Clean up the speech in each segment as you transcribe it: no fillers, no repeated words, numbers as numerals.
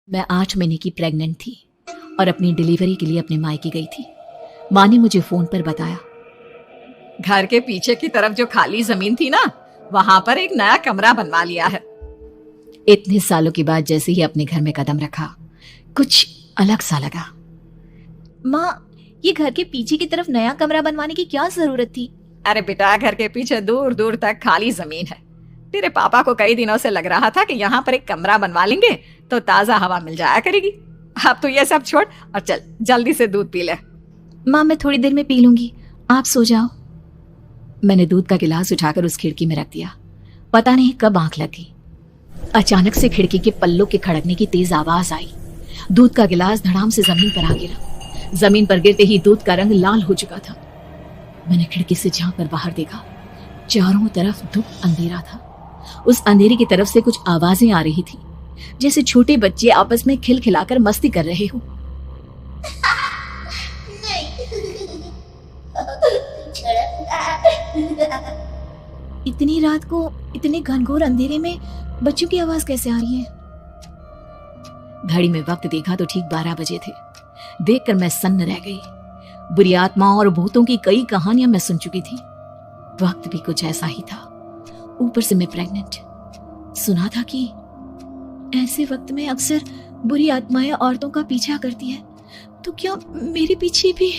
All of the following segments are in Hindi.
मैं 8 महीने की प्रेग्नेंट थी और अपनी डिलीवरी के लिए अपने मायके गई थी। माँ ने मुझे फोन पर बताया, घर के पीछे की तरफ जो खाली जमीन थी ना, वहां पर एक नया कमरा बनवा लिया है। इतने सालों के बाद जैसे ही अपने घर में कदम रखा, कुछ अलग सा लगा। माँ, ये घर के पीछे की तरफ नया कमरा बनवाने की क्या जरूरत थी? अरे बेटा, घर के पीछे दूर दूर तक खाली जमीन है। तेरे पापा को कई दिनों से लग रहा था कि यहाँ पर एक कमरा बनवा लेंगे तो ताजा हवा मिल जाया करेगी। अब तो ये सब छोड़ और चल जल्दी से दूध पी ले। माँ, मैं थोड़ी देर में पी लूंगी, आप सो जाओ। मैंने दूध का गिलास उठाकर उस खिड़की में रख दिया। पता नहीं कब आंख लग गई। अचानक से खिड़की के पल्लों के खड़कने की तेज आवाज आई। दूध का गिलास धड़ाम से जमीन पर आ गिरा। जमीन पर गिरते ही दूध का रंग लाल हो चुका था। मैंने खिड़की से झांक कर बाहर देखा। चारों तरफ धुप अंधेरा था। उस अंधेरे की तरफ से कुछ आवाजें आ रही थी, जैसे छोटे बच्चे आपस में खिलखिलाकर मस्ती कर रहे हो। इतनी रात को इतने घनघोर अंधेरे में बच्चों की आवाज कैसे आ रही है? घड़ी में वक्त देखा तो ठीक 12 बजे थे। देखकर मैं सन्न रह गई। बुरी आत्माओं और भूतों की कई कहानियां मैं सुन चुकी थी। वक्त भी कुछ ऐसा ही था। ऊपर से मैं प्रेग्नेंट। सुना था कि ऐसे वक्त में अक्सर बुरी आत्माएं औरतों का पीछा करती है, तो क्या मेरे पीछे भी?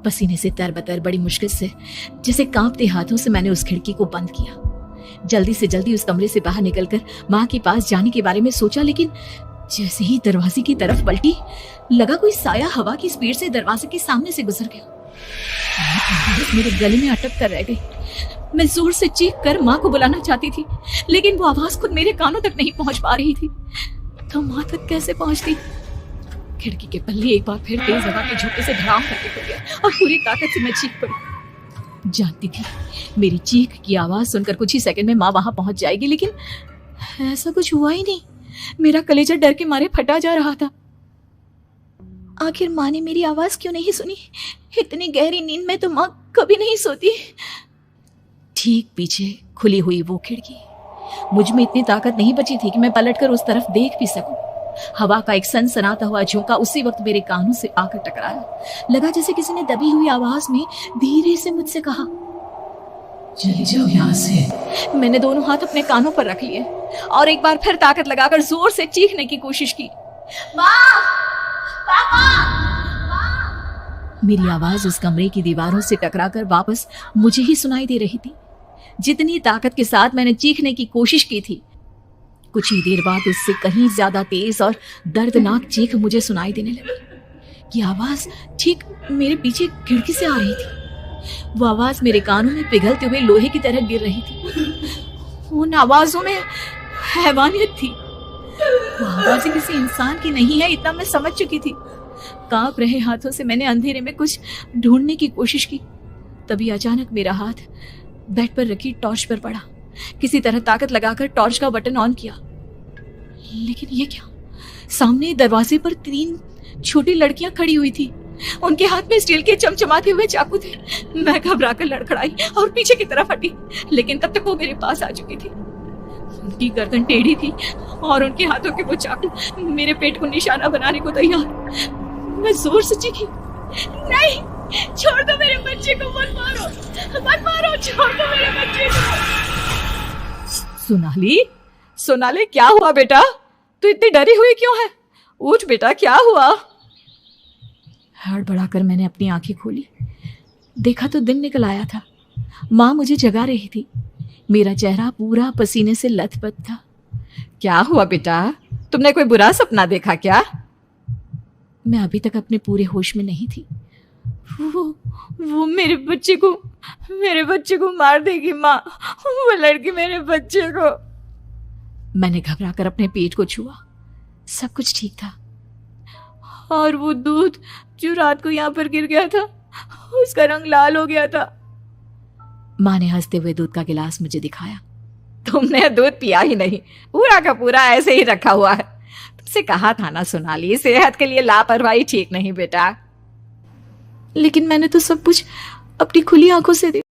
पसीने से तरबतर बड़ी मुश्किल से, जैसे कांपते हाथों से मैंने उस खिड़की को बंद किया। जल्दी से जल्दी उस कमरे से बाहर निकलकर माँ के पास जाने के बारे में सोचा, लेकिन जैसे ही दरवाजे की तरफ पलटी, लगा कोई साया हवा की स्पीड से दरवाजे के सामने से गुजर गया। मेरे गले में अटक कर रह गई। मैं जोर से चीख कर माँ को बुलाना चाहती थी, लेकिन वो आवाज खुद मेरे कानों तक नहीं पहुंच पा रही थी। तो माँ तक कैसे पहुंचती? खिड़की के पल्ले एक बार फिर तेज हवा के झोंके से धड़ाम करके खुल गया और पूरी ताकत से मैं चीख पड़ी। जानती थी मेरी चीख की आवाज सुनकर कुछ ही सेकंड में माँ वहां पहुंच जाएगी, लेकिन ऐसा कुछ हुआ ही नहीं। मेरा कलेजा डर के मारे फटा जा रहा था। आखिर माँ ने मेरी आवाज क्यों नहीं सुनी? इतनी गहरी नींद में तो माँ कभी नहीं सोती। ठीक पीछे खुली हुई वो खिड़की। मुझ में इतनी ताकत नहीं बची थी कि मैं पलटकर उस तरफ देख भी सकूं। हवा का एक सनसनाता हुआ झोंका उसी वक्त मेरे कानों से आकर टकराया। लगा जैसे किसी ने दबी हुई आवाज में धीरे से मुझसे कहा, चली जाओ यहाँ से। मैंने दोनों हाथ अपने कानों पर रख लिए और एक बार फिर ताकत लगाकर जोर से चीखने की कोशिश की, माँ, पापा, मेरी आवाज उस कमरे की दीवारों से टकराकर वापस मुझे ही सुनाई दे रही थी। जितनी ताकत के साथ मैंने चीखने की कोशिश की थी, कुछ ही देर बाद उससे कहीं ज्यादा तेज और दर्दनाक चीख मुझे सुनाई देने लगी। ये आवाज ठीक मेरे पीछे खिड़की से आ रही थी। वो आवाज मेरे कानों में पिघलते हुए लोहे की तरह गिर रही थी। उन आवाजों में हैवानियत थी। वो आवाजें किसी इंसान की नहीं है, इतना मैं समझ चुकी थी। कांप रहे हाथों से मैंने अंधेरे में कुछ ढूंढने की कोशिश की। तभी अचानक मेरा हाथ बेड पर रखी टॉर्च पर पड़ा। किसी तरह ताकत लगाकर टॉर्च का बटन ऑन किया, लेकिन ये क्या? सामने दरवाजे पर 3 छोटी लड़कियां खड़ी हुई थी। उनके हाथ में स्टील के चमचमाते हुए चाकू थे। मैं घबराकर लड़खड़ाई और पीछे की तरफ हटी, लेकिन तब तक वो मेरे पास आ चुकी थी। उनकी गर्दन टेढ़ी थी और उनके हाथों के वो चाकू मेरे पेट को निशाना बनाने को तैयार। मैं जोर से चीखी, नहीं, छोड़ दो मेरे बच्चे को, मत मारो, मत मारो, छोड़ दो मेरे बच्चे को। सोनाली, क्या हुआ बेटा? तू इतनी डरी हुई क्यों है? उठ बेटा, क्या हुआ? हड़बड़ाकर मैंने अपनी आंखें खोली। देखा तो दिन निकल आया था। माँ मुझे जगा रही थी। मेरा चेहरा पूरा पसीने से लथपथ था। क्या हुआ बेटा? तुमने कोई बुरा सपना देखा क्या? मैं अभी तक अपने पूरे होश में नहीं थी। वो मेरे बच्चे को मार देगी माँ। वो लड़की मेरे बच्चे को। मैंने घबराकर अपने पेट को छुआ। सब कुछ ठीक था। और वो दूध जो रात को यहाँ पर गिर गया था, उसका रंग लाल हो गया था। माँ ने हंसते हुए दूध का गिलास मुझे दिखाया। तुमने दूध पिया ही नहीं, पूरा का पूरा ऐसे ही रखा हुआ है। तुमसे कहा था ना सोनाली, सेहत के लिए लापरवाही ठीक नहीं बेटा। लेकिन मैंने तो सब कुछ अपनी खुली आंखों से देखा।